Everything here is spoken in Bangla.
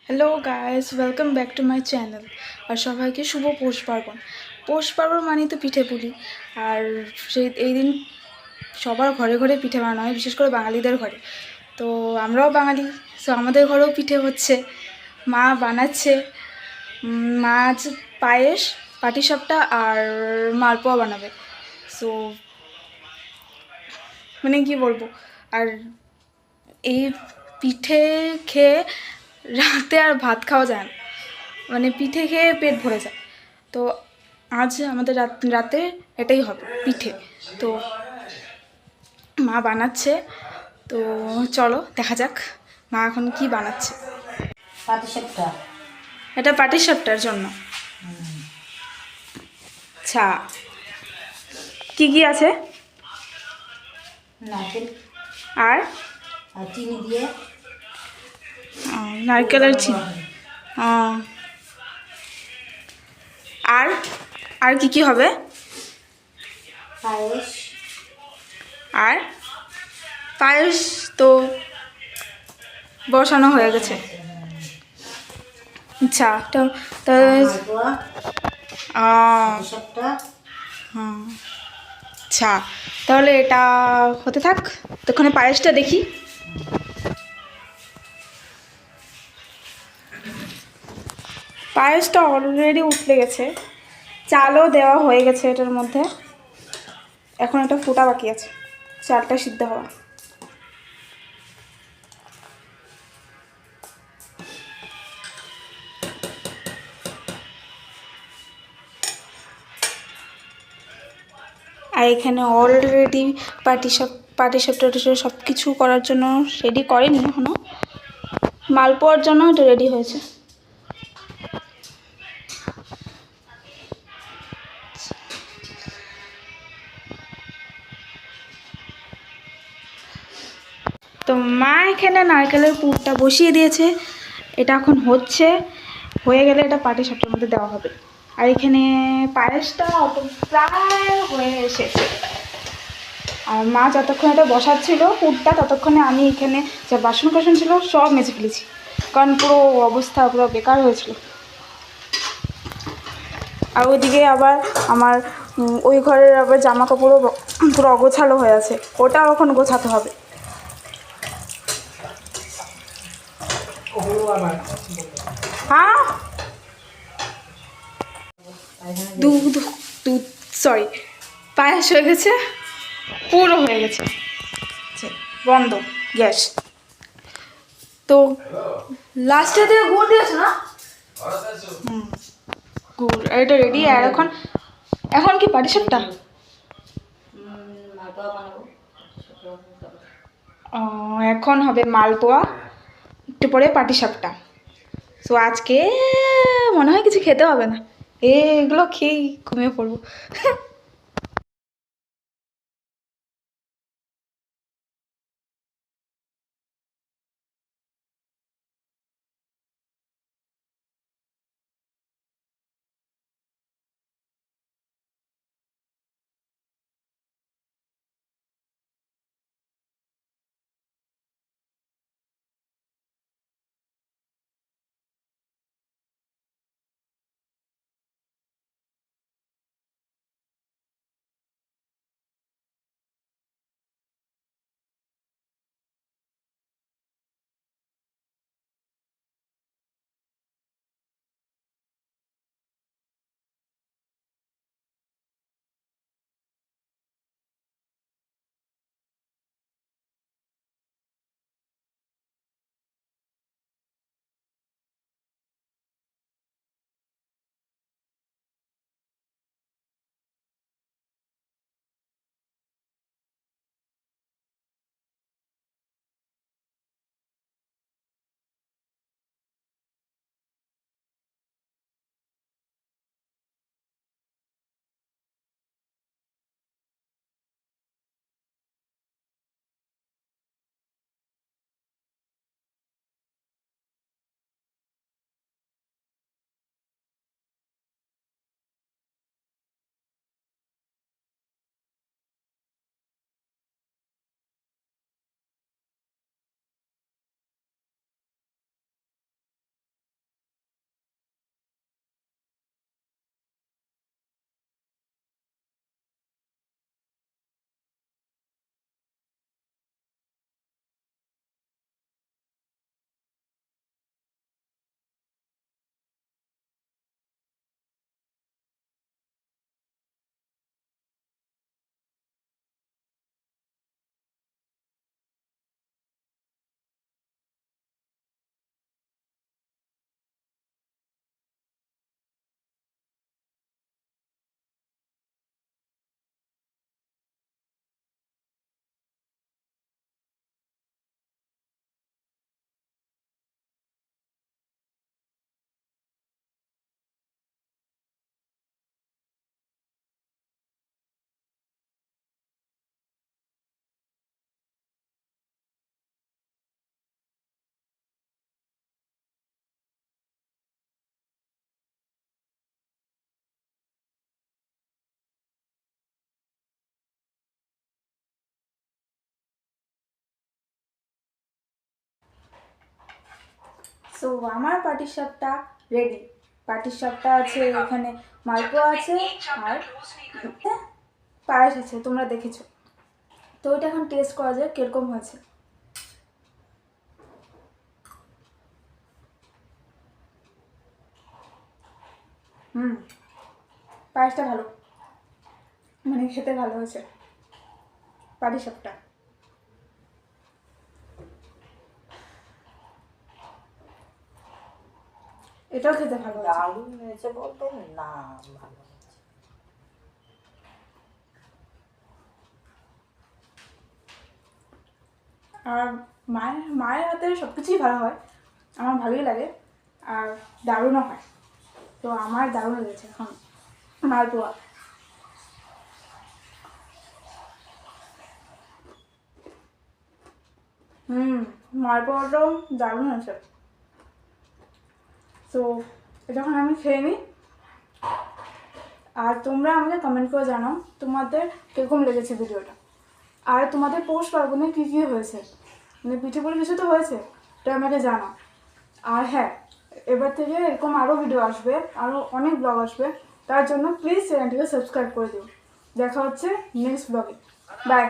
Hello guys, welcome back to my channel. আর সবাইকে শুভ পৌষ পার্বণ। পৌষ পার্বণ মানেই তো পিঠে পুলি। আর এই দিন সবার ঘরে ঘরে পিঠে বানানো হয়, বিশেষ করে বাঙালিদের ঘরে। তো আমরাও বাঙালি, সো আমাদের ঘরেও পিঠে হচ্ছে, মা বানাচ্ছে। মা আজ পায়েস, পাটিসাপটা আর মালপোয়া বানাবে। সো মানে কি বলবো, আর এই পিঠে খেয়ে রাতে আর ভাত খাওয়া যায় না, মানে পিঠে খেয়ে পেট ভরে যায়। তো আজ আমাদের রাতে এটাই হবে, পিঠে। তো মা বানাচ্ছে, তো চলো দেখা যাক মা এখন কি বানাচ্ছে। পাটিসাপটা। এটা পাটিসাপটার জন্য। আচ্ছা, কি কি আছে? নারকেল আর আর চিনি দিয়ে নারকেল আর চিনি। আর আর কি কি হবে? পায়েস। আর পায়েস তো বসানো হয়ে গেছে। আচ্ছা, তো মালপোয়া, পাটিসাপটা। আচ্ছা, তাহলে এটা হতে থাক, তখন পায়েসটা দেখি। পায়েসটা অলরেডি উঠলে গেছে, চালও দেওয়া হয়ে গেছে এটার মধ্যে। এখন এটা ফোটা বাকি আছে, চালটা সিদ্ধ হওয়া। আর এখানে অলরেডি পাটিসাপটা সব কিছু করার জন্য রেডি করেনি এখনো, মালপোয়ার জন্য এটা রেডি হয়েছে। তো মা এখানে নারকেলের পুরটা বসিয়ে দিয়েছে, এটা এখন হচ্ছে, হয়ে গেলে এটা পাটিসাপটার মধ্যে দেওয়া হবে। আর এখানে পায়েসটা প্রায় হয়ে এসেছে। আর মা যতক্ষণ এটা বসাচ্ছিল পুরটা, ততক্ষণে আমি এখানে যা বাসন কোসন ছিল সব মেজে ফেলেছি, কারণ পুরো অবস্থা পুরো বেকার হয়েছিল। আর ওইদিকে আবার আমার ওই ঘরের আবার জামা কাপড়ও পুরো অগোছালো হয়ে আছে, ওটাও এখন গোছাতে হবে। হ্যাঁ, দুধ দুধ সরি, পায়েস হয়ে গেছে, পুরো হয়ে গেছে। বন্ধ গ্যাস। তো লাস্টে দিয়ে গুড় দিয়েছে না? গুড়, এটা রেডি। আর এখন এখন কি পাটিসাপটা? মালপোয়া বানাবো। এখন হবে মালপোয়া, একটু পরে পাটিসাপটা। সো আজকে মনে হয় কিছু খেতে হবে না, এগুলো খেয়েই ঘুমিয়ে পড়বো। সো আমার পাটিসাপটা রেডি। পাটিসাপটা আছে, এখানে মালপোয়া আছে আর পায়েস আছে, তোমরা দেখেছো। তো এটা এখন টেস্ট করা যায় কিরকম হয়েছে। পায়েসটা ভালো, মানে খেতে ভালো হয়েছে পাটিসাপটা। এটাও খেতে ভালো হয়েছে। দারুণ হয়েছে বলতে না, ভালো হয়েছে। আর মায়ের হাতে সব কিছুই ভালো হয়, আমার ভালোই লাগে আর দারুণও হয়। তো আমার দারুণ লেগেছে এখন মালপোয়া। মালপোয়াটাও দারুণ আছে। তো এটা এখন আমি খেয়ে নিই, আর তোমরা আমাকে কমেন্ট করে জানাও তোমাদের কীরকম লেগেছে ভিডিওটা। আর তোমাদের পৌষ পার্বণে কী কী হয়েছে, মানে পিঠে পুলি কিছু তো হয়েছে, এটা আমাকে জানাও। আর হ্যাঁ, এবার থেকে এরকম আরও ভিডিও আসবে, আরও অনেক ব্লগ আসবে, তার জন্য প্লিজ চ্যানেলটিকে সাবস্ক্রাইব করে দিও। দেখা হচ্ছে নেক্সট ব্লগে। বাই।